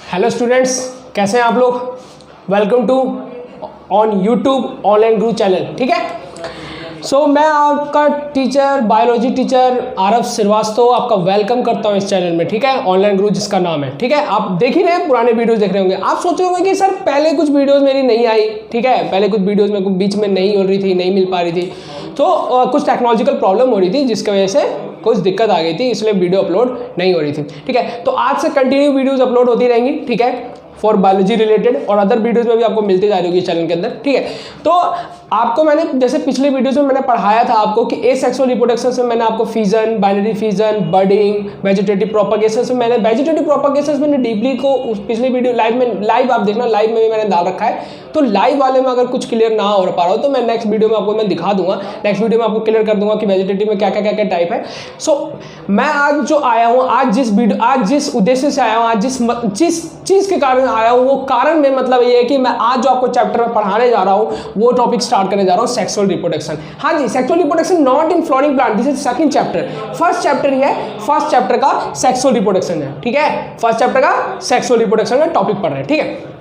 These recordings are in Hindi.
हेलो स्टूडेंट्स, कैसे हैं आप लोग। Welcome to on YouTube online Guru channel. ठीक है, मैं आपका teacher, biology teacher Aarav Srivastava आपका वेलकम करता हूं इस चैनल में। ठीक है, ऑनलाइन गुरु जिसका नाम है। ठीक है, आप देख ही रहे हैं, पुराने वीडियोस देख रहे होंगे। आप सोच रहे होंगे कि सर पहले कुछ वीडियोस मेरी नहीं आई। ठीक है, पहले कुछ वीडियोस में बीच में नहीं हो रही थी, नहीं मिल पा रही थी, तो कुछ टेक्नोलॉजिकल प्रॉब्लम हो रही थी जिसकी वजह से कुछ दिक्कत आ गई थी, इसलिए वीडियो अपलोड नहीं हो रही थी। ठीक है, तो आज से कंटिन्यू वीडियोस अपलोड होती रहेंगी। ठीक है, फॉर बायोलॉजी रिलेटेड और अदर वीडियोस में भी आपको मिलती जा रही होगी चैनल के अंदर। ठीक है, तो आपको मैंने जैसे पिछले वीडियोस में मैंने पढ़ाया था आपको कि एसेक्सुअल रिप्रोडक्शन से मैंने आपको fission, binary fission, budding, vegetative propagation से मैंने वेजिटेटिव प्रोपगेशन मैंने डीपली को उस पिछले वीडियो लाइव आप देखना, लाइव में भी मैंने डाल रखा है। तो लाइव वाले में अगर कुछ क्लियर ना हो पा रहा हो तो मैं नेक्स्ट वीडियो में आपको मैं दिखा दूंगा, नेक्स्ट वीडियो में आपको क्लियर कर दूंगा कि वेजिटेटिव में क्या क्या टाइप है। मैं आज जो आया हूँ, आज जिस उद्देश्य से आया हूँ, आज जिस चीज़ के कारण आया हूँ, वो कारण में मतलब ये है कि मैं आज जो आपको चैप्टर में पढ़ाने जा रहा हूँ वो टॉपिक स्टार्ट करने जा रहा हूँ, सेक्सुअल रिप्रोडक्शन। हाँ जी, sexual reproduction not in flowering plant, this is second chapter. First chapter ये है, फर्स्ट चैप्टर का सेक्सुअल रिप्रोडक्शन है। ठीक है, फर्स्ट चैप्टर का सेक्सुअल रिप्रोडक्शन का टॉपिक पढ़ रहे हैं। ठीक है,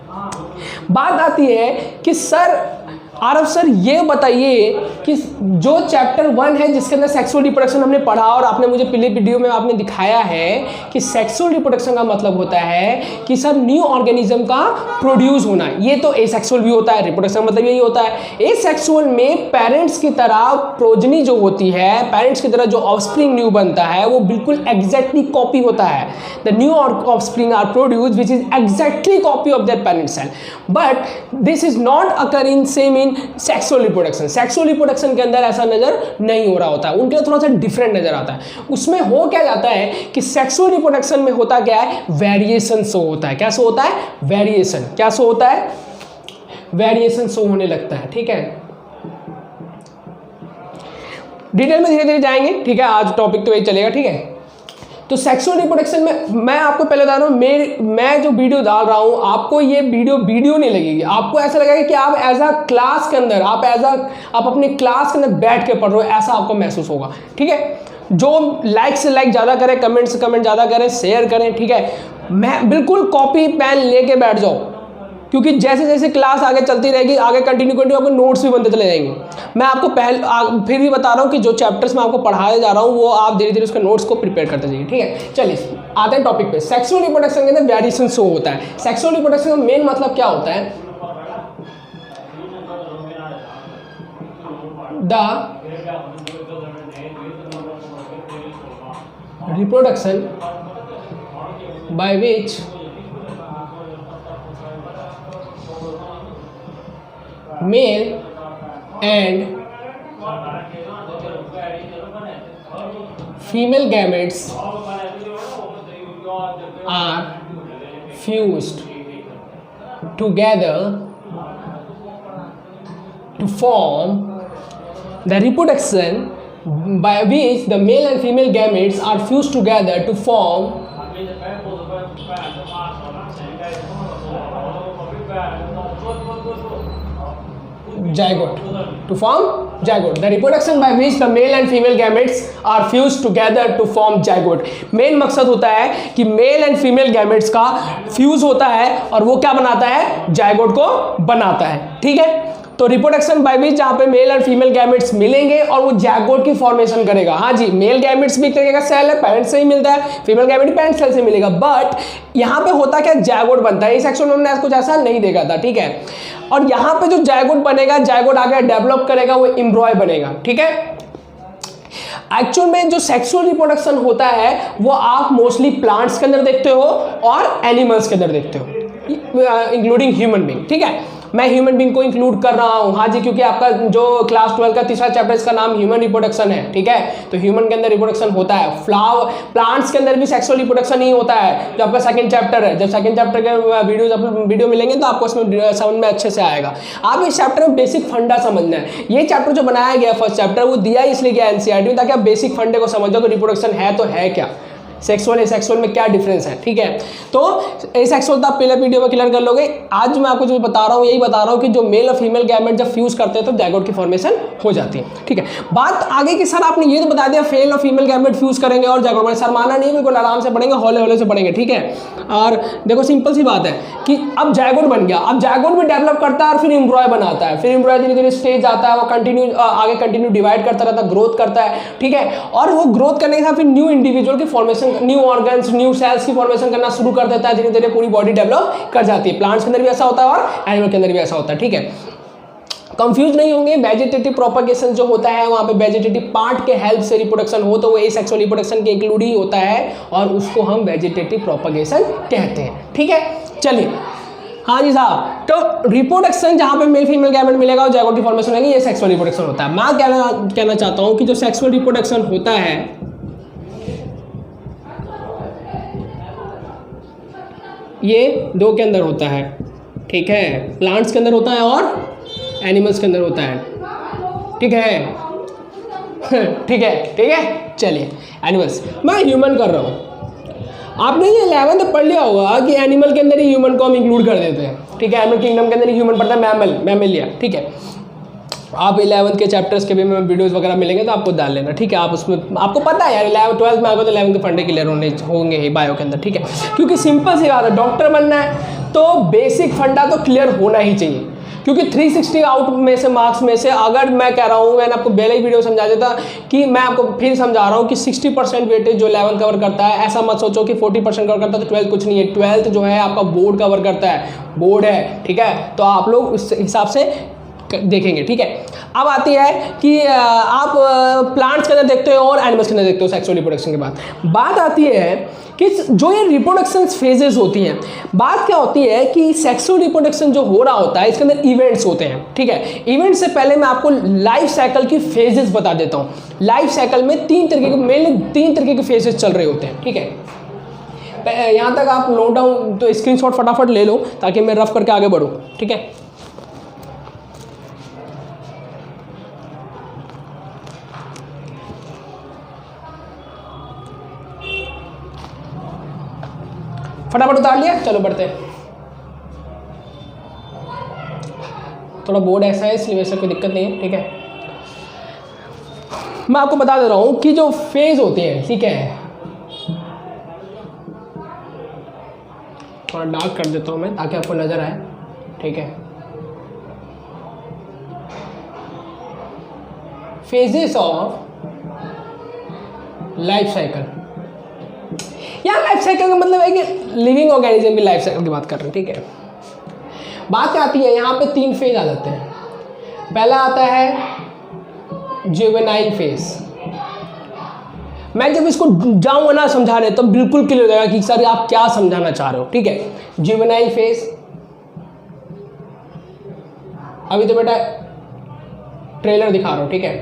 बात आती है कि सर आरव सर ये बताइए कि जो चैप्टर 1 है जिसके अंदर सेक्सुअल रिप्रोडक्शन हमने पढ़ा और आपने मुझे पिछले वीडियो में आपने दिखाया है कि सेक्सुअल रिप्रोडक्शन का मतलब होता है कि सर न्यू ऑर्गेनिज्म का प्रोड्यूस होना। ये तो एसेक्सुअल भी होता है, रिप्रोडक्शन मतलब यही होता है। एसेक्सुअल में पेरेंट्स की तरह प्रोजनी जो होती है, पेरेंट्स की तरह जो ऑफस्प्रिंग न्यू बनता है वो बिल्कुल एग्जैक्टली कॉपी होता है। The new offspring are produce which is exactly copy of their parent cell, but this is not occur in same sexual reproduction. Sexual reproduction के अंदर ऐसा नजर नहीं हो रहा होता है, उनके लिए थोड़ा सा डिफरेंट नजर आता है। उसमें हो क्या जाता है कि सेक्सुअल रिप्रोडक्शन में होता क्या है, वेरिएशन शो होता है। क्या शो होता है? वेरिएशन। क्या शो होता है? वेरिएशन शो होने लगता है। ठीक है, डिटेल में धीरे धीरे जाएंगे। ठीक है, आज टॉपिक तो वही चलेगा। ठीक है, तो सेक्सुअल रिप्रोडक्शन में मैं आपको पहले बता रहा हूँ, मैं जो वीडियो डाल रहा हूँ आपको ये वीडियो नहीं लगेगी। आपको ऐसा लगेगा कि आप एज अ क्लास के अंदर आप अपने क्लास के अंदर बैठ के पढ़ रहे हो, ऐसा आपको महसूस होगा। ठीक है, जो लाइक से लाइक ज़्यादा करें, कमेंट से कमेंट ज़्यादा करें, शेयर करें। ठीक है, मैं बिल्कुल कॉपी पेन लेके बैठ जाओ, क्योंकि जैसे जैसे क्लास आगे चलती रहेगी, आगे कंटिन्यू आपको नोट्स भी बनते चले जाएंगे। मैं आपको फिर भी बता रहा हूँ कि जो चैप्टर्स मैं आपको पढ़ाने जा रहा हूँ वो आप धीरे धीरे उसके नोट्स को प्रिपेयर करते जाइए। ठीक है, चलिए आते हैं टॉपिक पे। सेक्सुअल रिप्रोडक्शन के अंदर वेरिएशन शो होता है। सेक्सुअल रिप्रोडक्शन का मेन मतलब क्या होता है? The reproduction by which male and female gametes are fused together to form the reproduction by which the male and female gametes are fused together to form zygote. To form zygote. The reproduction by which the male and female gametes are fused together to form zygote. Main मकसद होता है कि मेल एंड फीमेल गैमेट्स का फ्यूज होता है और वो क्या बनाता है? जाइगोट को बनाता है। ठीक है, तो रिप्रोडक्शन बाय विच जहां पे मेल और फीमेल गैमेट्स मिलेंगे और वो जाइगोट की फॉर्मेशन करेगा। हाँ जी, मेल गैमेट्स भी एक तरीके का सेल है, पेरेंट्स से ही मिलता है, फीमेल गैमेट पेरेंट सेल से मिलेगा, बट यहाँ पे होता क्या, जाइगोट बनता है। इस सेक्शन में हमने कुछ ऐसा नहीं देखा था। ठीक है, और यहाँ पे जो जाइगोट बनेगा, जाइगोट आगे डेवलप करेगा, वो एम्ब्रॉय बनेगा। ठीक है, एक्चुअल में जो सेक्सुअल रिप्रोडक्शन होता है वो आप मोस्टली प्लांट्स के अंदर देखते हो और एनिमल्स के अंदर देखते हो, इंक्लूडिंग ह्यूमन बीइंग। ठीक है, मैं ह्यूमन बीइंग को इंक्लूड कर रहा हूँ। हाँ जी, क्योंकि आपका जो क्लास 12 का तीसरा चैप्टर इसका नाम ह्यूमन रिप्रोडक्शन है। ठीक है, तो ह्यूमन के अंदर रिप्रोडक्शन होता है। प्लांट्स के अंदर भी सेक्सुअल रिप्रोडक्शन ही होता है, जो आपका सेकंड चैप्टर है। जब सेकंड चैप्टर के वीडियो मिलेंगे तो आपको इसमें समझ में अच्छे से आएगा। आप इस चैप्टर में बेसिक फंडा समझना है। ये चैप्टर जो बनाया गया फर्स्ट चैप्टर वो दिया इसलिए गया एनसीईआरटी में, ताकि आप बेसिक फंडे को समझ जाओ कि रिप्रोडक्शन है तो है क्या। सेक्सुअल एसेक्सुअल में क्या डिफरेंस है, ठीक है। तो एसेक्सुअल तो आप पहले वीडियो में क्लियर कर लोगे। आज मैं आपको जो बता रहा हूँ यही बता रहा हूँ कि जो मेल और फीमेल गैमेट जब फ्यूज करते हैं तो जायगोट की फॉर्मेशन हो जाती है, ठीक है। बात आगे की सर आपने ये तो बता दिया मेल और फीमेल गैमेट फ्यूज करेंगे और जायगोट, सर माना नहीं, बिल्कुल आराम से पढ़ेंगे, हौले हौले से पढ़ेंगे, ठीक है। और देखो सिंपल सी बात है कि अब जायगोट बन गया, अब जायगोट भी डेवलप करता है और फिर एम्ब्रॉय बनाता है, फिर एम्ब्रॉय धीरे धीरे स्टेज आता है, वो कंटिन्यू डिवाइड करता रहता है, ग्रोथ करता है, ठीक है। और वो ग्रोथ करने के साथ फिर न्यू इंडिविजुअल की formation, new organs, new sales की फॉर्मेशन करना शुरू कर देता है, धीरे धीरे पूरी बॉडी डेवलप कर जाती है। प्लांट्स के अंदर भी ऐसा होता है और एनिमल के अंदर भी ऐसा होता है, ठीक है। कंफ्यूज नहीं होंगे, वेजिटेटिव प्रोपगेशन जो होता है वहाँ पे वेजिटेटिव पार्ट के हेल्प से रिप्रोडक्शन हो तो वो एसेक्सुअल रिप्रोडक्शन के इंक्लूड ही होता है और उसको हम वेजिटेटिव प्रोपगेशन कहते हैं, ठीक है। चलिए, हाँ जी साहब, तो रिप्रोडक्शन जहाँ पे मेल फीमेल गैमेट मिलेगा और जायगोट की फॉर्मेशन होगी, ये सेक्सुअल रिप्रोडक्शन होता है। मैं कहना चाहता हूँ कि जो सेक्सुअल रिप्रोडक्शन होता है ये दो के अंदर होता है, ठीक है। प्लांट्स के अंदर होता है और एनिमल्स के अंदर होता है, ठीक है। ठीक है, ठीक है। चलिए, एनिमल्स, मैं ह्यूमन कर रहा हूँ। आपने ये 11th पढ़ लिया होगा कि एनिमल के अंदर ही ह्यूमन को हम इंक्लूड कर देते हैं, ठीक है। एनिमल किंगडम के अंदर ही ह्यूमन पढ़ता है, मैमलिया, ठीक है। आप 11th के चैप्टर्स के भी में वीडियोस वगैरह मिलेंगे तो आपको डाल लेना, ठीक है। आप उसमें आपको पता है यार 11th 12th में आगे तो 11th के फंडे क्लियर होंगे ही बायो के अंदर, ठीक है। क्योंकि सिंपल सी बात है, डॉक्टर बनना है तो बेसिक फंडा तो क्लियर होना ही चाहिए, क्योंकि 360 आउट में से मार्क्स में से, अगर मैं कह रहा हूँ, मैंने आपको पहले ही वीडियो समझा देता कि मैं आपको फिर समझा रहा हूँ कि 60% वेटेज जो 11th कवर करता है, ऐसा मत सोचो कि 40% कवर करता है तो 12th कुछ नहीं है। 12th जो है आपका बोर्ड कवर करता है, बोर्ड है, ठीक है। तो आप लोग उस हिसाब से देखेंगे, ठीक है। अब आती है कि आप प्लांट्स के अंदर देखते हो और एनिमल्स के अंदर देखते हो सेक्सुअल रिप्रोडक्शन के बाद। बात आती है कि जो ये रिप्रोडक्शन फेजेस होती हैं, बात क्या होती है कि सेक्सुअल रिप्रोडक्शन जो हो रहा होता है इसके अंदर इवेंट्स होते हैं, ठीक है। इवेंट से पहले मैं आपको लाइफ साइकिल की फेजेस बता देता हूँ। लाइफ साइकिल में तीन तरीके के फेजेस चल रहे होते हैं, ठीक है। यहाँ तक आप नोट डाउन तो स्क्रीनशॉट फटाफट ले लो ताकि मैं रफ करके आगे बढ़ूँ, ठीक है। फटाफट उतार लिया, चलो बढ़ते हैं। थोड़ा बोर्ड ऐसा है इसलिए वैसे कोई दिक्कत नहीं है, ठीक है। मैं आपको बता दे रहा हूं कि जो फेज होते हैं, ठीक है, थोड़ा डार्क कर देता हूं मैं ताकि आपको नजर आए, ठीक है। फेजेस ऑफ लाइफ साइकिल, यहाँ लाइफ साइकिल का मतलब है कि लिविंग ऑर्गेनिज्म की लाइफ साइकिल की बात कर रहे हैं, ठीक है। बात क्या आती है, यहाँ पे 3 फेज आ जाते हैं। पहला आता है जुवेनाइल फेज। मैं जब इसको जाऊंगा ना समझाने तो बिल्कुल क्लियर हो जाएगा कि सर आप क्या समझाना चाह रहे हो, ठीक है। जुवेनाइल फेज, अभी तो बेटा ट्रेलर दिखा रहा हूँ, ठीक है,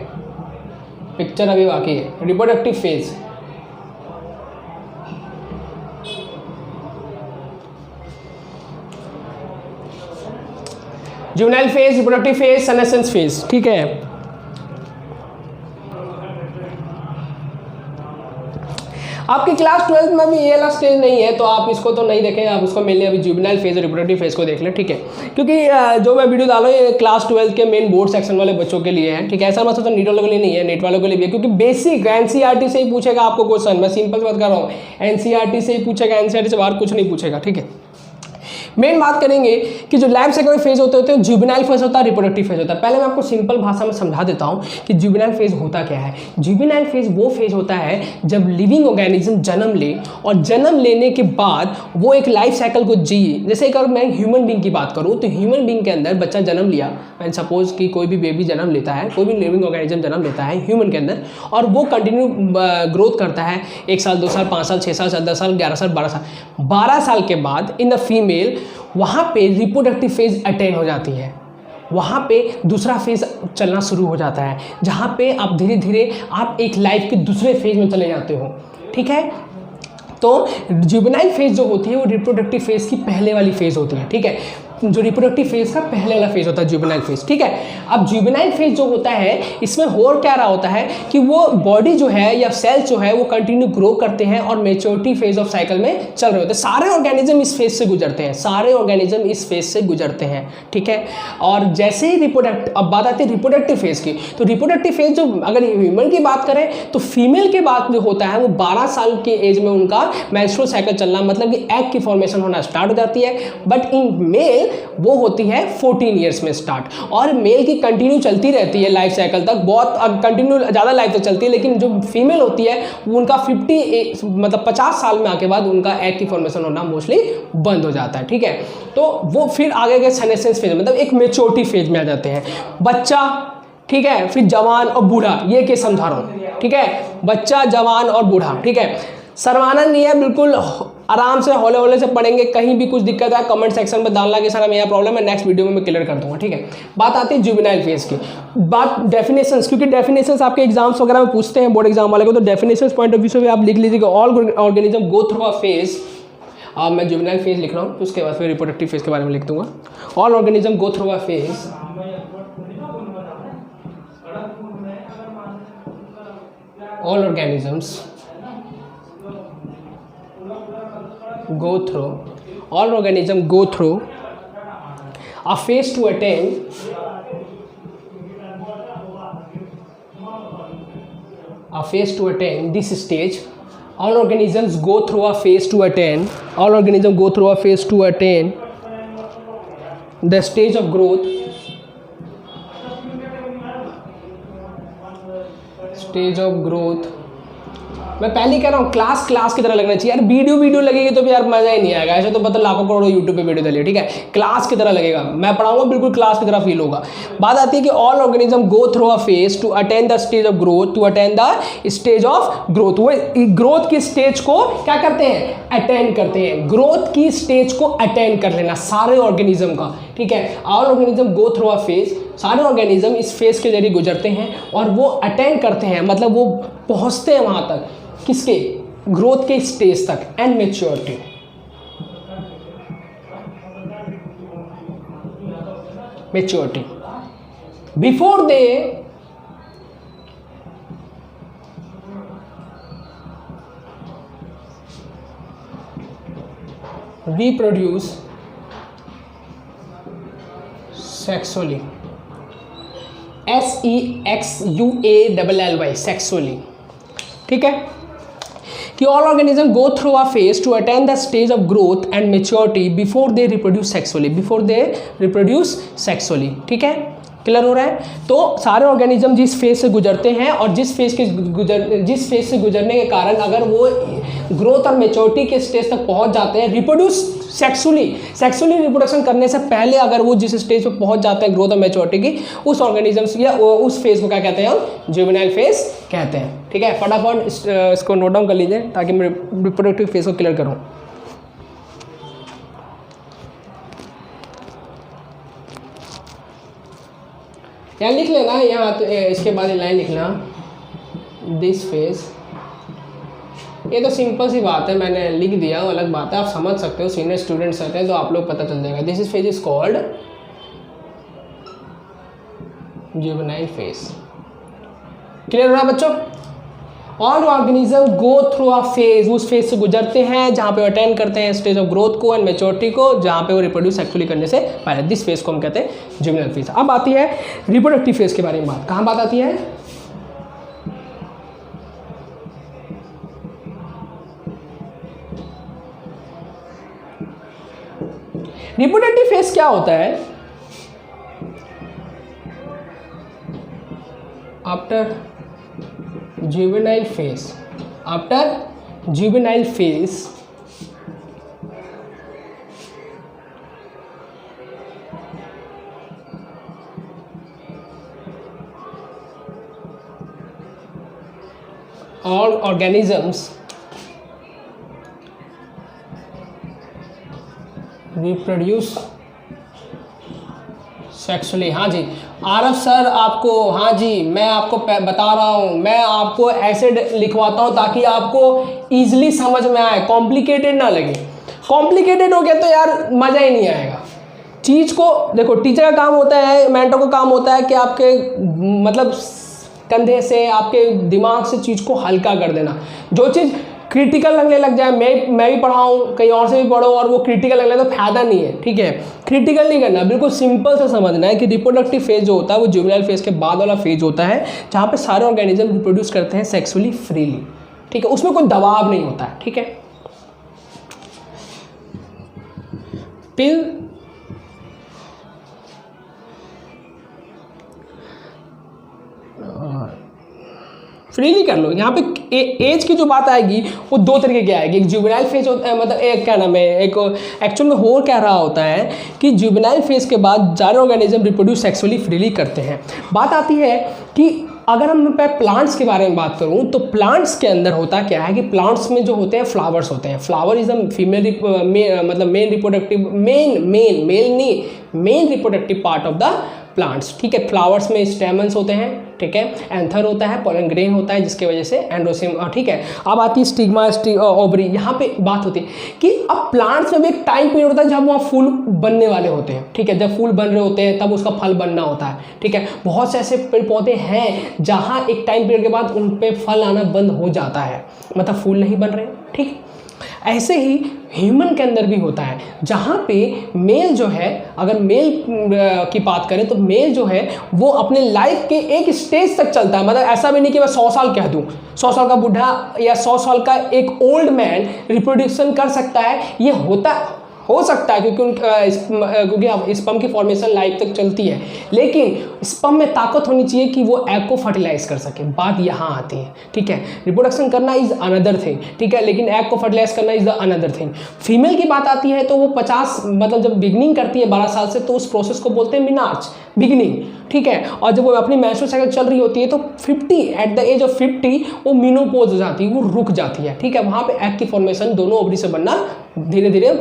पिक्चर अभी बाकी है। Reproductive phase, juvenile phase, reproductive phase, senescence phase, ठीक है। आपकी क्लास 12th में भी ये वाला स्टेज नहीं है तो आप इसको तो नहीं देखें, आप उसको मेनली अभी जुवेनाइल फेज और रिप्रोडक्टिव फेज को देख लें, ठीक है। क्योंकि जो मैं वीडियो डाला हूँ ये क्लास 12th के मेन बोर्ड सेक्शन वाले बच्चों के लिए है, ठीक है। ऐसा मतलब तो नीट वालों के लिए नहीं है, नेट वालों के लिए भी है, क्योंकि बेसिक एनसीईआरटी से ही पूछेगा आपको क्वेश्चन। मैं सिंपल बात कर रहा हूँ, एनसीईआरटी से ही पूछेगा, एनसीईआरटी से बाहर कुछ नहीं पूछेगा, ठीक है। मेन बात करेंगे कि जो लाइफ साइकिल फेज होते हैं, जुवेनाइल फेज होता है, रिप्रोडक्टिव फेज होता है। पहले मैं आपको सिंपल भाषा में समझा देता हूं कि जुवेनाइल फेज होता क्या है। जुवेनाइल फेज वो फेज होता है जब लिविंग ऑर्गेनिज्म जन्म ले और जन्म लेने के बाद वो एक लाइफ साइकिल को जिए। जैसे अगर मैं ह्यूमन बींग की बात करूँ तो ह्यूमन बींग के अंदर बच्चा जन्म लिया, मैं सपोज कि कोई भी बेबी जन्म लेता है, कोई भी लिविंग ऑर्गेनिज्म जन्म लेता है ह्यूमन के अंदर, और वो कंटिन्यू ग्रोथ करता है 1 साल 2 साल 5 साल 6 साल 10 साल 11 साल 12 साल। 12 साल के बाद इन द फीमेल वहाँ पे रिप्रोडक्टिव फेज अटेन हो जाती है, वहाँ पे दूसरा फेज चलना शुरू हो जाता है, जहाँ पे आप धीरे धीरे आप एक लाइफ के दूसरे फेज में चले जाते हो, ठीक है। तो जुवेनाइल फेज जो होती है वो रिप्रोडक्टिव फेज की पहले वाली फेज होती है, ठीक है। जो रिप्रोडक्टिव फेज का पहले वाला फेज होता है जुवेनाइल फेज, ठीक है। अब जुवेनाइल फेज जो होता है इसमें हो क्या रहा होता है कि वो बॉडी जो है या सेल्स जो है वो कंटिन्यू ग्रो करते हैं और मेच्योरिटी फेज ऑफ साइकिल में चल रहे होते हैं। सारे ऑर्गेनिज्म इस फेज से गुजरते हैं, सारे ऑर्गेनिज्म इस फेज से गुजरते हैं, ठीक है। और जैसे ही अब बात आती है रिप्रोडक्टिव फेज की, तो रिप्रोडक्टिव फेज जो अगर ह्यूमन की बात करें तो फीमेल के बात जो होता है वो 12 साल के एज में उनका मेंस्ट्रुअल साइकिल चलना, मतलब कि एग की फॉर्मेशन होना स्टार्ट हो जाती है। बट इन मेल वो होती है 14 ईयर्स में स्टार्ट, और मेल की कंटिन्यू चलती रहती है लाइफ साइकिल तक, बहुत कंटिन्यू ज़्यादा लाइफ तक चलती है। लेकिन जो फीमेल होती है वो उनका 50 साल में आके बाद उनका एग की फॉर्मेशन होना मोस्टली बंद हो जाता है, ठीक है। तो वो फिर आगे के सेनेसेंस फेज मतलब एक मेच्योरिटी फेज में आ जाते हैं। बच्चा, ठीक है, फिर जवान और बूढ़ा, ये केस समझा रहा हूँ, ठीक है। बच्चा, जवान और बूढ़ा, ठीक है। शर्माना नहीं है, बिल्कुल आराम से हौले हौले से पढ़ेंगे। कहीं भी कुछ दिक्कत है कमेंट सेक्शन में डालना कि सर हमें यह प्रॉब्लम है, नेक्स्ट वीडियो में मैं क्लियर कर दूंगा, ठीक है। बात आती है जुवेनाइल फेज की, बात डेफिनेशंस, क्योंकि डेफिनेशंस आपके एग्जाम्स वगैरह में पूछते हैं बोर्ड एग्जाम वाले को, तो डेफिनेशंस पॉइंट ऑफ व्यू से भी आप लिख लीजिए कि all organism go through a phase. मैं जुवेनाइल फेज लिख रहा हूँ, उसके बाद फिर रिप्रोडक्टिव फेज के बारे में लिख दूंगा। All organism go through a phase, all organisms go through a phase to attain this stage. All organisms go through a phase to attain the stage of growth, मैं पहले कह रहा हूँ क्लास की तरह लगना चाहिए यार। वीडियो लगेगी तो भी यार मजा ही नहीं आएगा, ऐसे तो पता लाखों करोड़ों यूट्यूब पे वीडियो डालिए, ठीक है। क्लास की तरह लगेगा, मैं पढ़ाऊंगा बिल्कुल क्लास की तरह फील होगा। बात आती है कि all organism go through a phase two attain the stage of growth, वो ग्रोथ की स्टेज को क्या करते हैं, अटेंड करते हैं। ग्रोथ की स्टेज को अटेंड कर लेना सारे ऑर्गेनिज्म का, ठीक है। All organism go through a phase, सारे ऑर्गेनिज्म इस फेज के जरिए गुजरते हैं और वो अटेंड करते हैं, मतलब वो पहुंचते हैं वहां तक, किसके, ग्रोथ के स्टेज तक, and maturity. Before they reproduce sexually, SEXUALLY, sexually, ठीक है। कि all organism go through a phase two attain the stage of growth and maturity before they reproduce sexually, ठीक है। क्लियर हो रहा है। तो सारे ऑर्गेनिज्म जिस फेज से गुजरते हैं और जिस फेज से गुजरने के कारण अगर वो ग्रोथ और मेच्योरिटी के स्टेज तक पहुंच जाते हैं, रिप्रोड्यूस सेक्सुअली रिप्रोडक्शन करने से पहले अगर वो जिस स्टेज पे पहुंच जाते हैं ग्रोथ और मेच्योरिटी की, उस ऑर्गेनिज्म या उस फेज को क्या कहते हैं, हम जुवेनाइल फेज कहते हैं, ठीक है। फटाफट इसको नोट डाउन कर लीजिए ताकि मैं रिप्रोडक्टिव फेज को क्लियर करूँ। यहाँ लिख लेना, यहाँ तो इसके बाद लाइन लिखना, दिस फेज। ये तो सिंपल सी बात है, मैंने लिख दिया, अलग बात है, आप समझ सकते हो, सीनियर स्टूडेंट्स रहते हैं तो आप लोग पता चल जाएगा। This is phase is called juvenile phase. Clear हो रहा है बच्चों। All organism go through a phase, उस फेज से गुजरते हैं जहाँ पे अटेंड करते हैं स्टेज ऑफ ग्रोथ को एंड मेच्योरिटी को, जहाँ पे वो रिप्रोड्यूस एक्चुअली करने से पहले। दिस फेज को हम कहते हैं जुवेनाइल फेज। अब आती है रिप्रोडक्टिव फेज के बारे में बात। कहाँ बात आती है, रिप्रोडक्टिव फेज क्या होता है, after juvenile phase all organisms reproduce sexually. हाँ जी आरव सर, आपको, हाँ जी मैं आपको बता रहा हूँ, मैं आपको ऐसे लिखवाता हूँ ताकि आपको इजीली समझ में आए, कॉम्प्लिकेटेड ना लगे। कॉम्प्लिकेटेड हो गया तो यार मज़ा ही नहीं आएगा, चीज़ को देखो, टीचर का काम होता है, मेंटर का काम होता है कि आपके मतलब कंधे से, आपके दिमाग से चीज़ को हल्का कर देना। जो चीज़ क्रिटिकल लगने लग जाए, मैं भी पढ़ाऊँ, कहीं और से भी पढ़ो और वो क्रिटिकल लगने तो फायदा नहीं है, ठीक है। क्रिटिकल नहीं करना, बिल्कुल सिंपल से समझना है कि रिप्रोडक्टिव फेज जो होता है वो जुवेनाइल फेज के बाद वाला फेज होता है, जहाँ पे सारे ऑर्गेनिज्म रिप्रोड्यूस करते हैं सेक्सुअली फ्रीली, ठीक है। उसमें कोई दबाव नहीं होता है, ठीक है। पिल फ्रीली कर लो। यहाँ पे एज की जो बात आएगी वो दो तरीके की आएगी। एक जुवेनाइल फेज होता है, मतलब एक क्या नाम है, एक एक्चुअल में हो क्या रहा होता है कि जुवेनाइल फेज के बाद सारे ऑर्गेनिज्म रिप्रोड्यूस सेक्सुअली फ्रीली करते हैं। बात आती है कि अगर हम प्लांट्स के बारे में बात करूं तो प्लांट्स के अंदर होता क्या है कि प्लांट्स में जो होते हैं फ्लावर्स होते हैं। फ्लावर इज द फीमेल मतलब main reproductive main reproductive part of the plants, ठीक है। फ्लावर्स में स्टेमन्स होते हैं, ठीक है, एंथर होता है, पोलन ग्रेन होता है, जिसके वजह से एंड्रोसियम, ठीक है। अब आती है स्टिग्मा, ओवरी। यहाँ पे बात होती है कि अब प्लांट्स में भी एक टाइम पीरियड होता है जब वहाँ फूल बनने वाले होते हैं, ठीक है। जब फूल बन रहे होते हैं तब उसका फल बनना होता है, ठीक है। बहुत से ऐसे पेड़ पौधे हैं जहाँ एक टाइम पीरियड के बाद उन पर फल आना बंद हो जाता है, मतलब फूल नहीं बन रहे, ठीक। ऐसे ही ह्यूमन के अंदर भी होता है, जहाँ पे मेल जो है, अगर मेल की बात करें तो मेल जो है वो अपने लाइफ के एक स्टेज तक चलता है। मतलब ऐसा भी नहीं कि मैं 100 साल कह दूँ, 100 साल का बूढ़ा या 100 साल का एक ओल्ड मैन रिप्रोडक्शन कर सकता है, ये हो सकता है क्योंकि स्पर्म की फॉर्मेशन लाइफ तक चलती है, लेकिन स्पर्म में ताकत होनी चाहिए कि वो एग को फर्टिलाइज कर सके। बात यहाँ आती है, ठीक है। रिप्रोडक्शन करना इज अनदर थिंग, ठीक है, लेकिन एग को फर्टिलाइज करना is the another thing. Female की बात आती है तो वो 50 मतलब जब बिगनिंग करती है 12 साल से, तो उस प्रोसेस को बोलते हैं मिनार्च, बिगनिंग, ठीक है। और जब वो अपनी मेंस्ट्रुअल साइकिल चल रही होती है तो 50 एट द एज ऑफ 50 वो मेनोपॉज हो जाती है, वो रुक जाती है, ठीक है। वहाँ पे एग की फॉर्मेशन दोनों ओवरी से बनना धीरे धीरे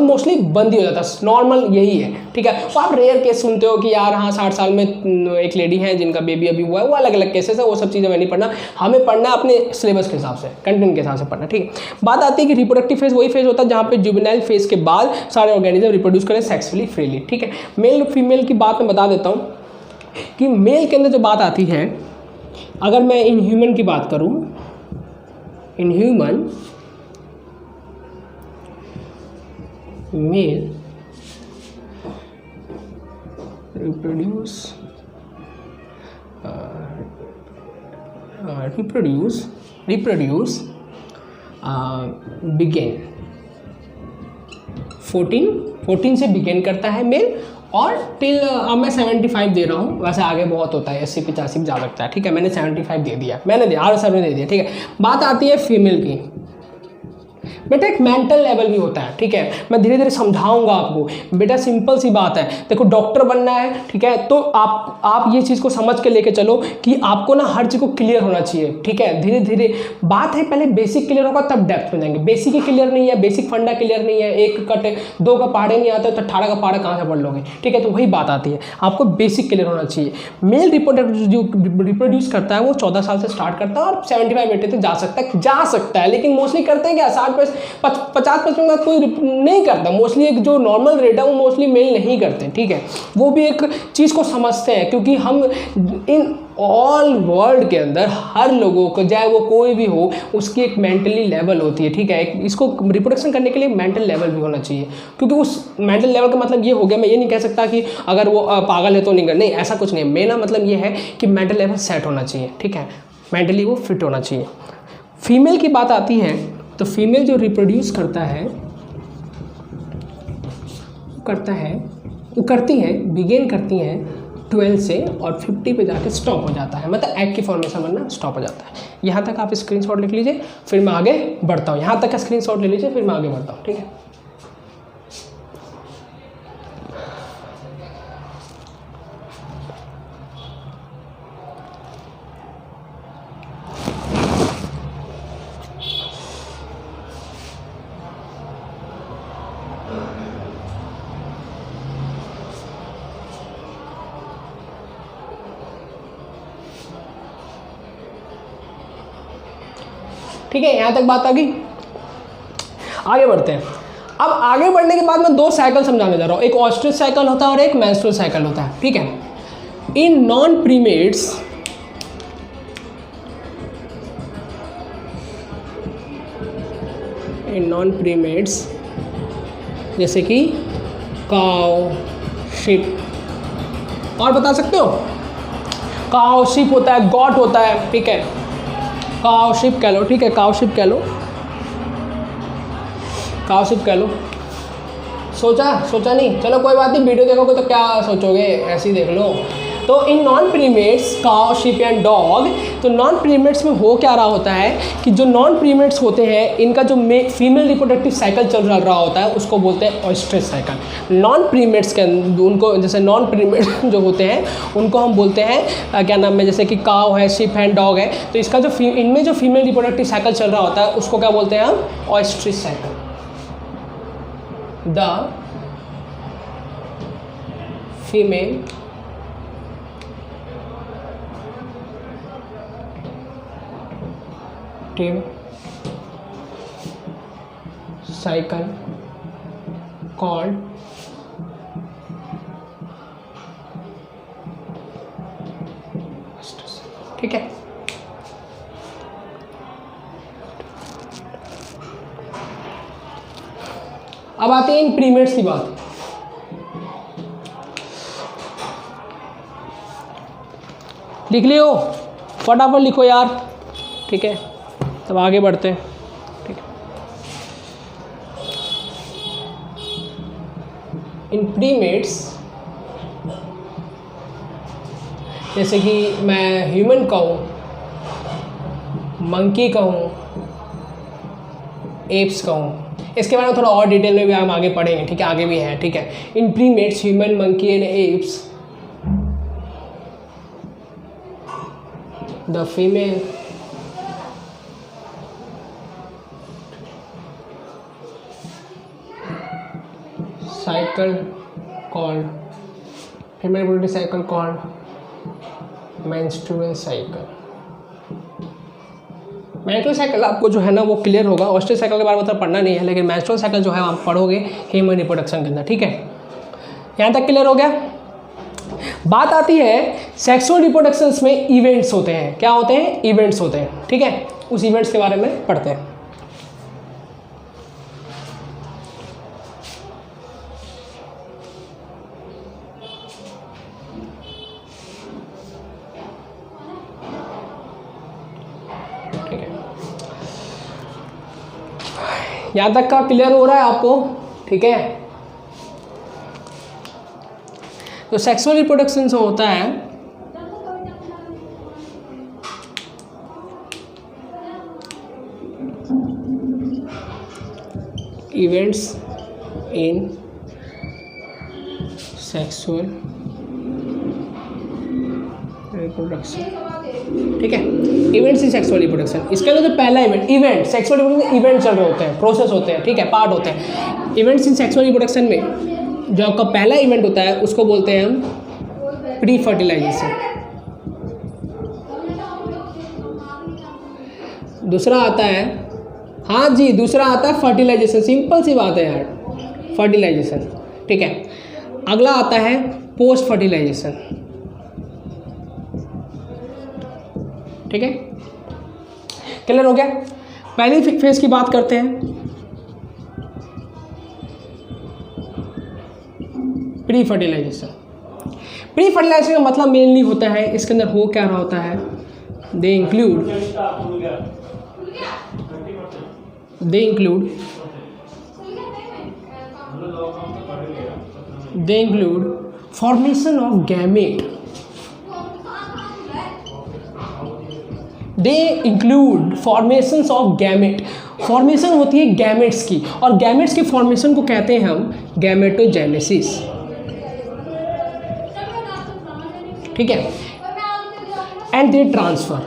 मोस्टली बंद ही हो जाता है, नॉर्मल यही है, ठीक है। तो आप रेयर केस सुनते हो कि यार हाँ 60 साल में एक लेडी है जिनका बेबी अभी हुआ है, वो अलग अलग केसेस है, वो सब चीज़ें मैं नहीं पढ़ना, हमें पढ़ना अपने सिलेबस के हिसाब से, कंटेंट के हिसाब से पढ़ना, ठीक है। बात आती है कि रिप्रोडक्टिव फेज वही फेज होता है जहाँ पे जुवेनाइल फेज के बाद सारे ऑर्गेनिज्म रिप्रोड्यूस करें सेक्सुअली फ्रीली, ठीक है। मेल फीमेल की बात मैं बता देता हूँ कि मेल के अंदर जो बात आती है, अगर मैं इन ह्यूमन की बात करूँ, in human male reproduce begin 14 से बिगेन करता है मेल, और टिल अब मैं 75 दे रहा हूँ, वैसे आगे बहुत होता है 80-85 जा सकता है, ठीक है। मैंने 75 दे दिया, मैंने दिया, आर सर ने दे दिया, ठीक है। बात आती है फीमेल की। बेटा एक मेंटल लेवल भी होता है, ठीक है। मैं धीरे धीरे समझाऊंगा आपको। बेटा सिंपल सी बात है, देखो डॉक्टर बनना है, ठीक है, तो आप ये चीज़ को समझ के लेके चलो कि आपको ना हर चीज़ को क्लियर होना चाहिए, ठीक है। धीरे धीरे बात है, पहले बेसिक क्लियर होगा तब डेप्थ में जाएंगे। बेसिक ही क्लियर नहीं है, बेसिक फंडा क्लियर नहीं है, 1 कट 2 का पहाड़े नहीं आता तो 18 का पहाड़ा कहाँ से पढ़ लोगे, ठीक है। तो वही बात आती है, आपको बेसिक क्लियर होना चाहिए। मेल रिप्रोड्यूस करता है वो 14 साल से स्टार्ट करता है और 75-80 तक जा सकता है, लेकिन मोस्टली करते हैं क्या 50-55 का कोई नहीं करता। मोस्टली एक जो नॉर्मल रेट है वो मोस्टली मेल नहीं करते, ठीक है। वो भी एक चीज़ को समझते हैं, क्योंकि हम इन ऑल वर्ल्ड के अंदर हर लोगों को, चाहे वो कोई भी हो, उसकी एक मेंटली लेवल होती है, ठीक है। इसको रिप्रोडक्शन करने के लिए मेंटल लेवल भी होना चाहिए, क्योंकि उस मेंटल लेवल का मतलब ये हो गया, मैं ये नहीं कह सकता कि अगर वो पागल है तो नहीं, ऐसा कुछ नहीं है। मेरा मतलब ये है कि मेंटल लेवल सेट होना चाहिए, ठीक है, मेंटली वो फिट होना चाहिए। फीमेल की बात आती है तो फीमेल जो रिप्रोड्यूस करती है बिगेन करती हैं 12 से और 50 पे जाके स्टॉप हो जाता है, मतलब एग की फॉर्मेशन बनना स्टॉप हो जाता है। यहाँ तक आप स्क्रीनशॉट लिख लीजिए, फिर मैं आगे बढ़ता हूँ। यहाँ तक का स्क्रीनशॉट ले लीजिए, फिर मैं आगे बढ़ता हूँ, ठीक है। ठीक है, यहाँ तक बात आ गई, आगे बढ़ते हैं। अब आगे बढ़ने के बाद मैं 2 साइकिल समझाने जा रहा हूँ, एक ऑस्ट्रिच साइकिल होता है और एक मेंस्ट्रुअल साइकिल होता है, ठीक है। इन नॉन प्रीमेट्स जैसे कि काउ, शिप, और बता सकते हो? काउ, शिप होता है, गॉट होता है, ठीक है, काउ शिप कह लो, ठीक है, काउ शिप कह लो, काउ शिप कह लो। सोचा नहीं, चलो कोई बात नहीं, वीडियो देखोगे तो क्या सोचोगे, ऐसे ही देख लो। तो in non primates cow, sheep and dog, तो नॉन प्रीमेट्स में हो क्या रहा होता है कि जो नॉन प्रीमेट्स होते हैं इनका जो फीमेल रिप्रोडक्टिव साइकिल चल रहा होता है उसको बोलते हैं ऑयस्ट्रेज साइकिल। नॉन प्रीमेट्स के उनको जैसे नॉन प्रीमेट्स जो होते हैं उनको हम बोलते हैं क्या नाम है, जैसे कि काउ है, शिप है, डॉग है, तो इसका जो इनमें जो फीमेल रिप्रोडक्टिव साइकिल चल रहा होता है उसको क्या बोलते हैं हम? Oestrous cycle. The female cycle called ठीक है। अब आते हैं इन प्रीमेट्स की बात। लिख लियो, फटाफट लिखो यार, ठीक है, तब आगे बढ़ते हैं, ठीक है। इन प्रीमेट्स जैसे कि मैं ह्यूमन कहूँ, मंकी कहूँ, एप्स कहूँ, इसके बारे में थोड़ा और डिटेल में भी हम आगे पढ़ेंगे, ठीक है, आगे भी है, ठीक है। In primates human, monkey and apes, the female cycle called female reproductive cycle called menstrual cycle। Menstrual cycle आपको जो है ना वो क्लियर होगा, ऑस्ट्रेज साइकिल के बारे में तो पढ़ना नहीं है, लेकिन मेंस्ट्रुअल साइकिल जो है आप पढ़ोगे ह्यूमन रिप्रोडक्शन के अंदर, ठीक है। यहाँ तक क्लियर हो गया। बात आती है सेक्सुअल रिप्रोडक्शंस में इवेंट्स होते हैं, क्या होते हैं? इवेंट्स होते हैं, ठीक है, उस इवेंट्स के बारे में पढ़ते हैं। यहाँ तक का क्लियर हो रहा है आपको, ठीक है। तो सेक्सुअल रिप्रोडक्शन जो होता है इवेंट्स इन सेक्सुअल रिप्रोडक्शन, ठीक है, इवेंट्स इन सेक्सुअल रिप्रोडक्शन। इसके अंदर जो पहला इवेंट सेक्सुअल रिप्रोडक्शन इवेंट चल रहे होते हैं, प्रोसेस होते हैं, ठीक है, पार्ट होते हैं। इवेंट्स इन सेक्सुअल रिप्रोडक्शन में जो आपका पहला इवेंट होता है उसको बोलते हैं हम प्री फर्टिलाइजेशन। दूसरा आता है, हाँ जी, दूसरा आता है फर्टिलाइजेशन, सिंपल सी बात है यार, फर्टिलाइजेशन, ठीक है। अगला आता है पोस्ट फर्टिलाइजेशन, ठीक है, क्लियर हो गया। पहली फेज की बात करते हैं, प्री फर्टिलाइजेशन। प्री फर्टिलाइजेशन का मतलब मेनली होता है, इसके अंदर हो क्या रहा होता है, they include formation of gamete, they include formations of gamete. Formation होती है गैमेट्स की, और गैमेट्स की फॉर्मेशन को कहते हैं हम गैमेटोजेनेसिस, ठीक है। एंड दे ट्रांसफर,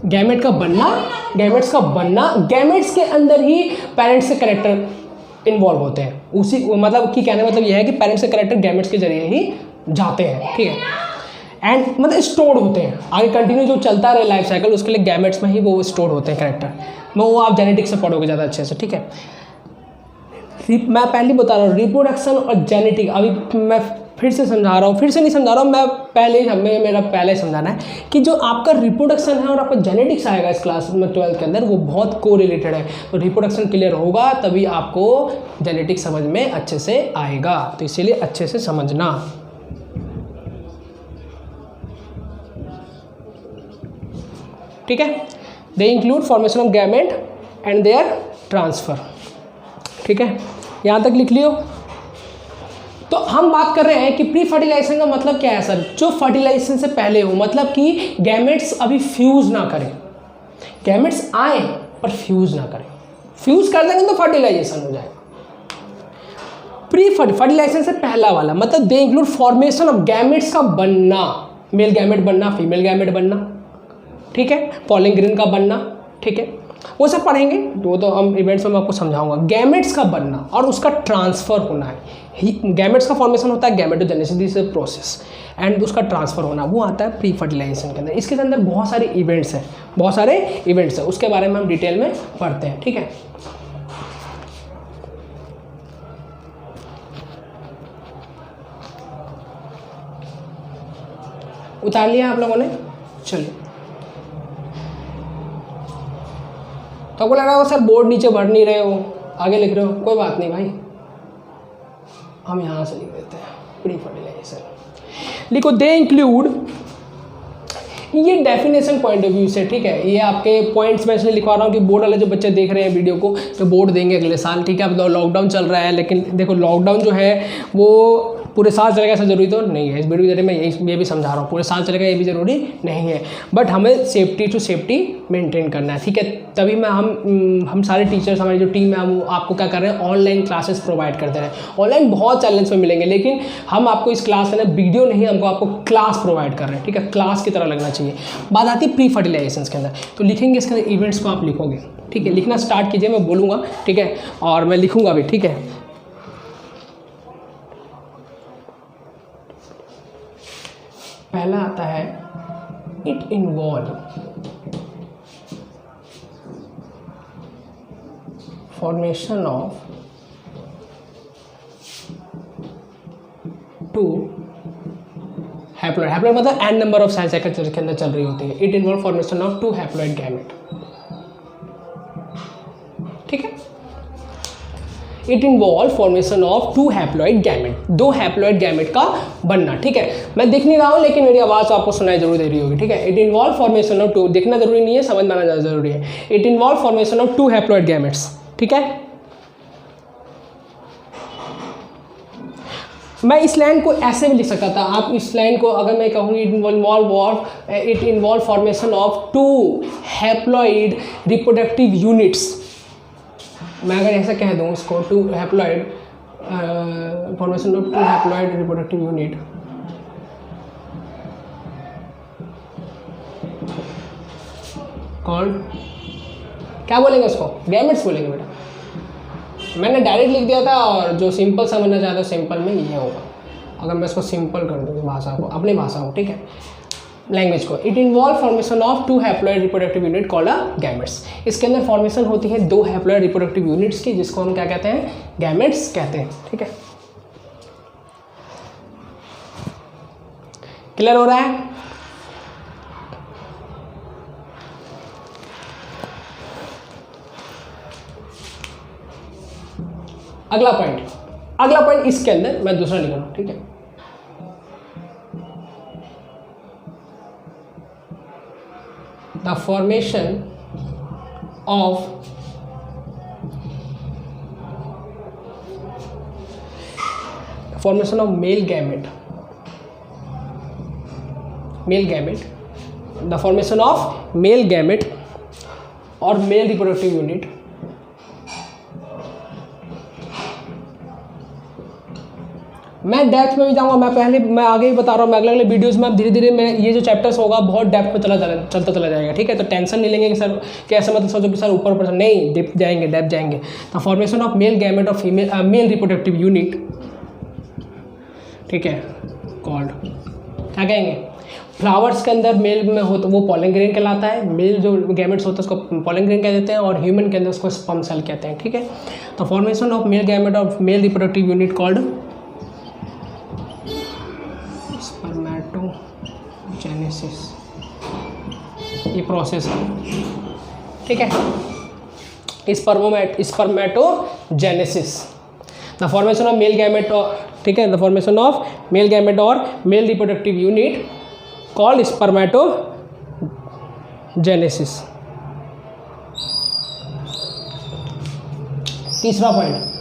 गैमेट का बनना, गैमेट्स का बनना, गैमेट्स के अंदर ही पेरेंट्स के कैरेक्टर इन्वॉल्व होते हैं, उसी मतलब कि कहने मतलब यह है कि पेरेंट्स के कैरेक्टर गैमेट्स के जरिए ही जाते हैं, ठीक है। एंड मतलब स्टोर होते हैं, आगे कंटिन्यू जो चलता रहे लाइफ साइकिल उसके लिए गैमेट्स में ही वो स्टोर होते हैं कैरेक्टर, वो आप जेनेटिक्स से पढ़ोगे ज़्यादा अच्छे से, ठीक है। मैं पहले बता रहा हूँ रिप्रोडक्शन और जेनेटिक, अभी मैं फिर से समझा रहा हूँ, फिर से नहीं समझा रहा हूँ मैं, मेरा पहले समझाना है कि जो आपका रिप्रोडक्शन है और आपका जेनेटिक्स आएगा इस क्लास में 12th के अंदर, वो बहुत को रिलेटेड है। तो रिप्रोडक्शन क्लियर होगा तभी आपको जेनेटिक्स समझ में अच्छे से आएगा, तो इसीलिए अच्छे से समझना। ठीक है, they include formation of gamete and their transfer. ठीक है, यहाँ तक लिख लियो। तो हम बात कर रहे हैं कि प्री फर्टिलाइजेशन का मतलब क्या है सर, जो फर्टिलाइजेशन से पहले हो, मतलब कि गैमेट्स अभी फ्यूज ना करें, गैमेट्स आए पर फ्यूज ना करें, फ्यूज कर देंगे तो फर्टिलाइजेशन हो जाएगा। प्री फर्टिलाइजेशन से पहला वाला मतलब दे इंक्लूड फॉर्मेशन ऑफ गैमेट्स का बनना, मेल गैमेट बनना, फीमेल गैमेट बनना, ठीक है, पॉलिन ग्रेन का बनना, ठीक है, वो सब पढ़ेंगे, वो तो हम इवेंट्स में मैं आपको समझाऊंगा। गैमेट्स का बनना और उसका ट्रांसफ़र होना है, गैमेट्स का फॉर्मेशन होता है गैमेटोजेनेसिस प्रोसेस, एंड उसका ट्रांसफ़र होना वो आता है प्री फर्टिलाइजेशन के अंदर। इसके अंदर बहुत सारे इवेंट्स हैं, बहुत सारे इवेंट्स हैं, उसके बारे में हम डिटेल में पढ़ते हैं। ठीक है, उतार लिया आप लोगों ने, चलिए। तो आपको लग रहा होगा सर बोर्ड नीचे भर नहीं रहे हो, आगे लिख रहे हो, कोई बात नहीं भाई, हम यहाँ से लिख देते हैं प्री फर्टिलाइजेशन। लिखो दे इंक्लूड, ये डेफिनेशन पॉइंट ऑफ व्यू से, ठीक है, ये आपके पॉइंट्स में इसलिए लिखवा रहा हूँ कि बोर्ड वाले जो बच्चे देख रहे हैं वीडियो को, तो बोर्ड देंगे अगले साल, ठीक है। अब लॉकडाउन चल रहा है, लेकिन देखो लॉकडाउन जो है वो पूरे साल चलेगा ऐसा जरूरी तो नहीं है। इस वीडियो के जरिए मैं ये भी समझा रहा हूँ, पूरे साल चलेगा ये भी ज़रूरी नहीं है, बट हमें सेफ्टी टू सेफ्टी मेंटेन करना है, ठीक है। तभी मैं हम सारे टीचर्स, हमारी जो टीम है, हम आपको क्या कर रहे हैं, ऑनलाइन क्लासेस प्रोवाइड करते रहे। ऑनलाइन बहुत चैलेंज में मिलेंगे, लेकिन हम आपको इस क्लास में वीडियो नहीं, हमको आपको क्लास प्रोवाइड कर रहे हैं, ठीक है, क्लास की तरह लगना चाहिए। बात आती है प्री फर्टिलाइजेशन के अंदर, तो लिखेंगे इसके अंदर इवेंट्स को आप लिखोगे, ठीक है, लिखना स्टार्ट कीजिए, मैं बोलूँगा, ठीक है, और मैं लिखूँगा भी, ठीक है। पहला आता है it involve formation of 2 haploid, haploid मतलब N number of cell cycle के अंदर चल रही होती है। It involve formation of 2 haploid gamete, ठीक है। It involve formation of 2 haploid gamete, 2 haploid gamete का बनना, ठीक है। मैं दिख नहीं रहा हूँ लेकिन मेरी आवाज़ आपको सुनाई जरूर दे रही होगी, ठीक है। इट इन्वॉल्व फॉर्मेशन ऑफ 2, देखना जरूरी नहीं है, समझ में आना ज़्यादा जरूरी है। It involve formation of 2 haploid gametes, ठीक है। मैं इस लाइन को ऐसे भी लिख सकता था, आप इस लाइन को अगर मैं कहूँ it involve formation of 2 haploid reproductive units, मैं अगर ऐसा कह दूँ इसको 2 haploid formation of 2 haploid reproductive unit, कौन क्या बोलेंगे उसको, गैमेट्स बोलेंगे बेटा। मैंने डायरेक्ट लिख दिया था, और जो सिंपल समझना चाहते हो सिंपल में ये होगा। अगर मैं इसको सिंपल कर दूँ भाषा को, अपनी भाषा को, ठीक है, लैंग्वेज को, it involve formation of 2 haploid reproductive unit called gametes. इसके अंदर फॉर्मेशन होती है 2 हैप्लॉइड रिप्रोडक्टिव यूनिट्स की, जिसको हम क्या कहते हैं, गैमेट्स कहते हैं, ठीक है। क्लियर हो रहा है? अगला पॉइंट इसके अंदर मैं दूसरा लिख रहा हूं, ठीक है। The formation of male gamete, the formation of male gamete और मेल रिप्रोडक्टिव यूनिट मैं डेप्थ में भी जाऊंगा, मैं आगे ही बता रहा हूँ, मैं अगले वीडियोस में धीरे धीरे मैं ये जो चैप्टर्स होगा बहुत डेप्थ में चलता चला जाएगा, ठीक है। तो टेंशन नहीं लेंगे कि सर कैसे, मतलब सोचो कि सर ऊपर नहीं, डेप्थ जाएंगे। The formation of male gamete of male reproductive unit, ठीक है, कॉल्ड क्या कहेंगे, फ्लावर्स के अंदर मेल में हो तो वो पॉलन ग्रेन कहलाता है, मेल जो गैमेट्स होता है उसको पॉलन ग्रेन कह देते हैं, और ह्यूमन के अंदर उसको स्पर्म सेल कहते हैं, ठीक है। तो formation of male gamete of male reproductive unit called spermatogenesis, ये प्रोसेस है, ठीक है, spermatogenesis, the formation of male gamete, ठीक है, the formation of male gamete और male reproductive unit called spermatogenesis. तीसरा point,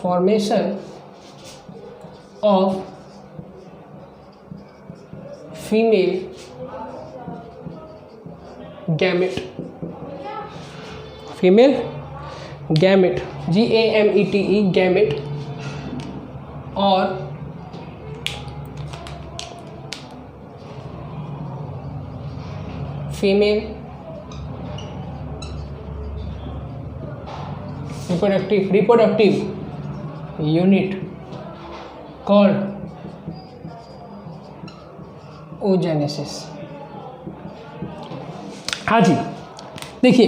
formation of female gamete, female gamete, GAMETE gamete, और female reproductive unit called oogenesis। हाँ जी, देखिए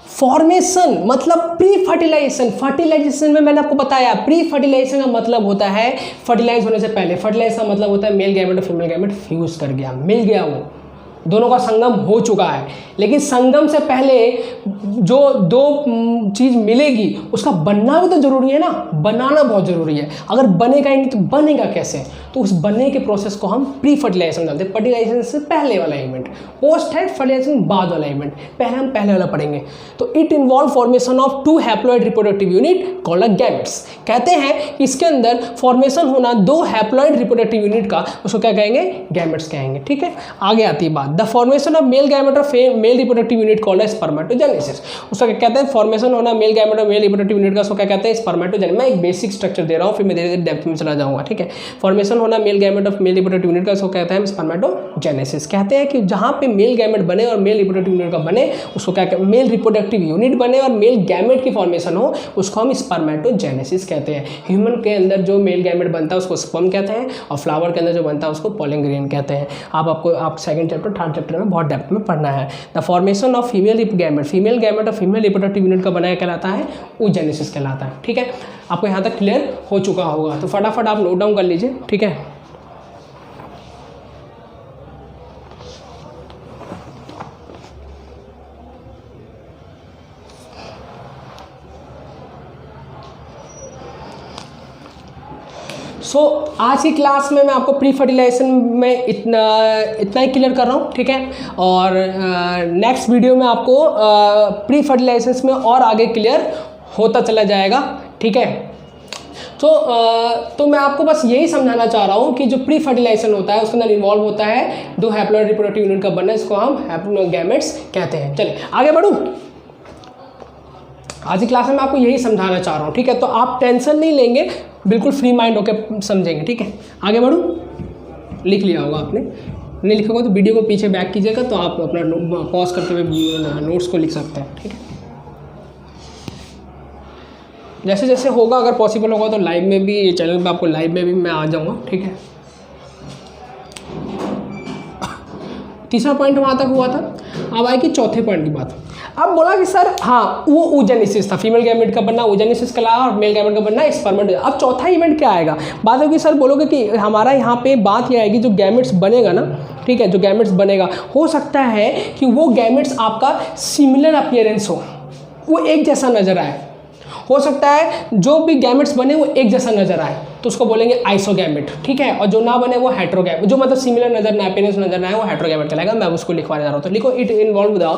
फॉर्मेशन मतलब प्री फर्टिलाइजेशन, फर्टिलाइजेशन में मैंने आपको बताया प्री फर्टिलाइजेशन का मतलब होता है फर्टिलाइज होने से पहले, फर्टिलाइजेशन का मतलब होता है मेल गैमेट और फीमेल गैमेट फ्यूज कर गया, मिल गया, वो दोनों का संगम हो चुका है। लेकिन संगम से पहले जो दो चीज़ मिलेगी उसका बनना भी तो जरूरी है ना, बनाना बहुत जरूरी है। अगर बनेगा ही नहीं तो बनेगा कैसे, तो उस बनने के प्रोसेस को हम प्री फर्टिलाइजेशन जानते हैं। फर्टिलाइजेशन से पहले वाला इवेंट, पोस्ट है फर्टिलाइजेशन बाद वाला इवेंट, पहले हम पहले वाला पढ़ेंगे। तो it involve formation of 2 haploid reproductive unit called gametes. कहते हैं कि इसके अंदर फॉर्मेशन होना 2 हैप्लॉइड रिप्रोडक्टिव यूनिट का, उसको क्या कहेंगे, गैमेट्स कहेंगे, ठीक है। आगे आती है बात, the formation of male gamete और male reproductive unit called spermatogenesis. उसका क्या कहते हैं, फॉर्मेशन होना मेल गैमेट और मेल रिप्रोडक्टिव यूनिट का, उसको क्या कहते हैं, स्पर्मेटोजेनेसिस। मैं एक बेसिक स्ट्रक्चर दे रहा हूँ, फिर मैं धीरे धीरे डेप्थ में चला जाऊंगा, ठीक है। फॉर्मेशन होना male gamete of male reproductive unit का, उसको कहते हैं स्पर्मेटोजेनेसिस। कहते हैं कि जहाँ पे मेल गैमेट बने और मेल रिप्रोडक्टिव यूनिट का बने, उसको क्या कहते हैं, मेल रिप्रोडक्टिव यूनिट बने और मेल गैमेट की फॉर्मेशन हो, उसको हम स्पर्मेटोजेनेसिस कहते हैं। ह्यूमन के अंदर जो मेल गैमेट बनता है उसको स्पर्म कहते हैं, और फ्लावर के अंदर जो बनता है उसको पॉलन ग्रेन कहते हैं। आप सेकंड चैप्टर थर्ड चैप्टर में बहुत डेप्थ में पढ़ना है। The formation of female gamete और फीमेल रिप्रोडक्टिव यूनिट का बनाया कहलाता है oogenesis कहलाता है, ठीक है। आपको यहाँ तक क्लियर हो चुका होगा, तो फटाफट आप नोट डाउन कर लीजिए, ठीक है। आज की क्लास में मैं आपको प्री फर्टिलाइजेशन में इतना ही क्लियर कर रहा हूँ, ठीक है। और नेक्स्ट वीडियो में आपको प्री फर्टिलाइजेशन में और आगे क्लियर होता चला जाएगा, ठीक है। तो मैं आपको बस यही समझाना चाह रहा हूँ कि जो प्री फर्टिलाइजेशन होता है उसके अंदर इन्वॉल्व होता है 2 हैप्लॉइड रिप्रोडक्टिव यूनिट का बनना, इसको हम हैप्लोगैमेट्स कहते हैं। चलिए आगे बढ़ूँ, आज की क्लास में मैं आपको यही समझाना चाह रहा हूँ, ठीक है। तो आप टेंशन नहीं लेंगे, बिल्कुल फ्री माइंड होकर समझेंगे, ठीक है। आगे बढ़ूँ, लिख लिया होगा आपने, नहीं लिखोगे तो वीडियो को पीछे बैक कीजिएगा, तो आप अपना पॉज करते हुए नोट्स को लिख सकते हैं, ठीक है। जैसे जैसे होगा, अगर पॉसिबल होगा तो लाइव में भी, चैनल पे आपको लाइव में भी मैं आ जाऊँगा, ठीक है। तीसरा पॉइंट वहाँ तक हुआ था। अब आएगी चौथे पॉइंट की बात। अब बोला कि सर हाँ वो oogenesis था, फीमेल गैमेट का बनना oogenesis कहलाया और मेल गैमेट का बनना स्पर्मेटोजेनेसिस। अब चौथा इवेंट क्या आएगा, बात होगी सर, बोलोगे कि हमारा यहाँ पे बात ये आएगी जो गैमेट्स बनेगा ना, ठीक है, जो गैमेट्स बनेगा हो सकता है कि वो गैमेट्स आपका सिमिलर अपीयरेंस हो, वो एक जैसा नजर आए। हो सकता है जो भी गैमेट्स बने वो एक जैसा नजर आए, तो उसको बोलेंगे आइसोगैमेट, ठीक है। और जो ना बने वो हेट्रोगैमेट, जो मतलब सिमिलर नजर ना अपीयरेंस नजर ना आए वो हेट्रोगैमेट कहलाएगा। मैं उसको लिखवाने जा रहा हूँ, तो लिखो इट इन्वॉल्व द,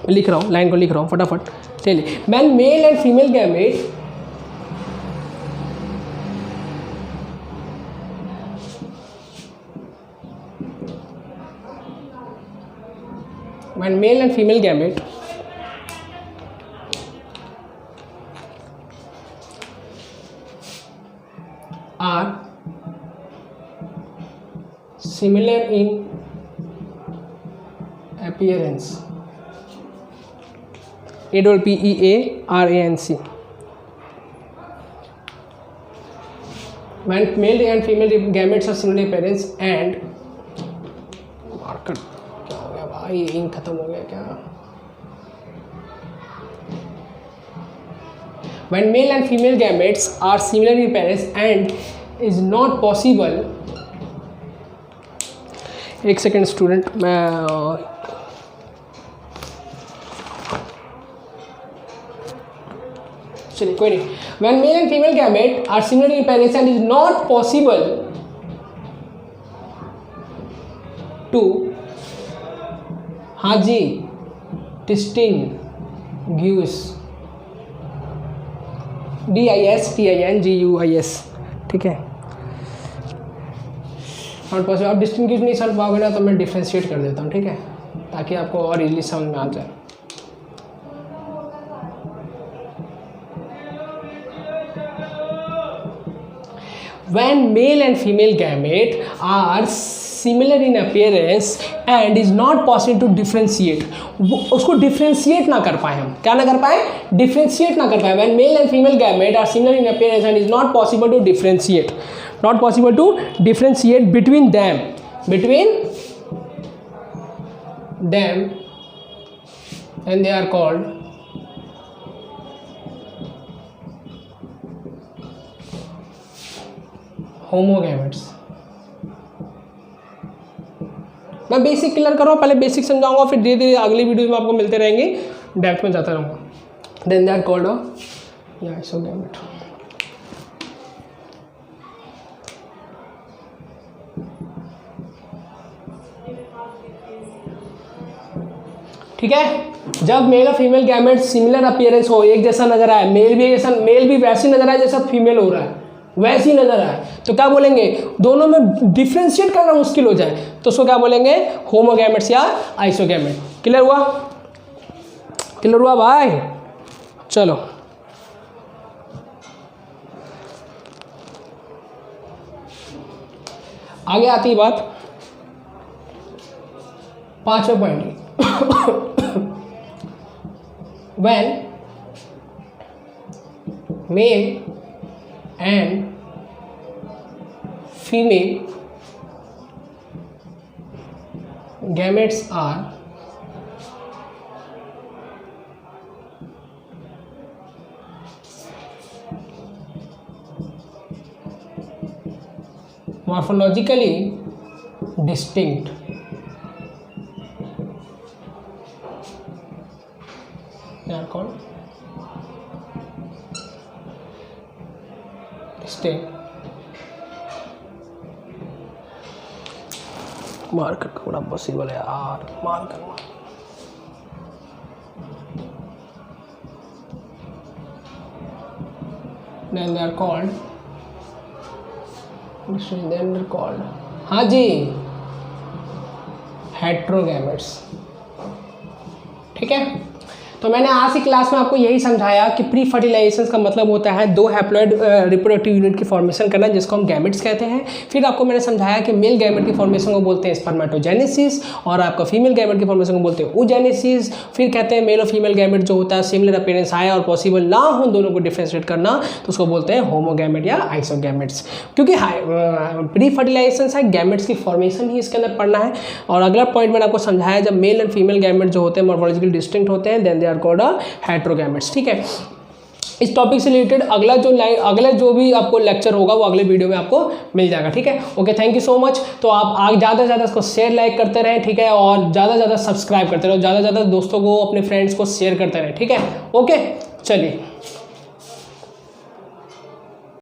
लिख रहा हूँ, लाइन को लिख रहा हूँ फटाफट, चलिए। Man male and female gamete when male and female gamete are similar in appearance, APPEARANC. When male and female gametes are similar in appearance and marker क्या हो गया भाई, इंक खत्म हो गया क्या? When male and female gametes are similar in appearance and is not possible. एक सेकेंड स्टूडेंट, मैं चलिए कोई नहीं. When male and female gamete are similar in appearance and is not possible to हाँ जी distinguish DISTINGUIS, ठीक है. Not possible. आप डिस्टिंग्विश नहीं समझ पाओगे ना तो मैं डिफ्रेंशिएट कर देता हूँ, ठीक है, ताकि आपको और इजीली समझ में आ जाए. When male and female gamete are similar in appearance and is not possible to differentiate, उसको डिफ्रेंशिएट ना कर पाए हम. क्या ना कर पाए? डिफ्रेंशिएट ना कर पाए. When male and female gamete are similar in appearance and is not possible to differentiate, not possible to differentiate between them, and they are called होमोगैमेट्स. मैं बेसिक क्लियर कर रहा हूँ, पहले बेसिक समझाऊंगा, फिर धीरे धीरे अगली वीडियो में आपको मिलते रहेंगे, डेप्थ में जाता रहूँगा. Then they are called isogamete. ठीक है. जब मेल और फीमेल गैमेट सिमिलर अपीयरेंस हो, एक जैसा नजर आए, मेल भी वैसी नजर आए जैसा फीमेल हो रहा है, वैसी नजर आए, तो क्या बोलेंगे? दोनों में डिफ्रेंशिएट करना मुश्किल हो जाए तो उसको क्या बोलेंगे? होमोगैमेट्स या आइसोगैमेट. क्लियर हुआ? क्लियर हुआ भाई? चलो आगे आती है बात 5वें point. When male and female gametes are morphologically distinct, they are called distinct. Marker का बड़ा पॉसिबल है यार, marker then they are called हाँ जी हेट्रोगैमेट्स. ठीक है. तो मैंने आज की क्लास में आपको यही समझाया कि प्री फर्टिलाइजेशन का मतलब होता है दो हैप्लॉइड रिप्रोडक्टिव यूनिट की फॉर्मेशन करना, जिसको हम गैमेट्स कहते हैं. फिर आपको मैंने समझाया कि मेल गैमेट की फॉर्मेशन को बोलते हैं स्पर्मेटोजेनेसिस, और आपका फीमेल गैमेट की फॉर्मेशन को बोलते हैं oogenesis. फिर कहते हैं मेल और फीमेल गैमेट जो होता है सिमिलर अपीयरेंस आए और पॉसिबल ना हो दोनों को डिफ्रेंशिएट करना, तो उसको बोलते हैं होमोगैमेट या आइसोगैमेट्स. क्योंकि प्री फर्टिलाइजेशन है, गैमेट्स की फॉर्मेशन ही इसके अंदर पढ़ना है. और अगला पॉइंट मैंने आपको समझाया, जब मेल एंड फीमेल गैमेट जो होते हैं मॉर्फोलॉजिकली डिस्टिंक्ट होते हैं, देन दे आर कॉल्ड हेट्रोगैमेट्स. ठीक है. इस टॉपिक से रिलेटेड अगला जो भी आपको लेक्चर होगा वो अगले वीडियो में आपको मिल जाएगा. ठीक है. Okay, thank you so much. तो आप ज़्यादा से ज़्यादा इसको शेयर लाइक करते रहें. ठीक है. और ज़्यादा से ज़्यादा सब्सक्राइब करते रहो, ज़्यादा से ज़्यादा दोस्तों को अपने फ्रेंड्स को शेयर करते रहें. ठीक है. ओके, चलिए.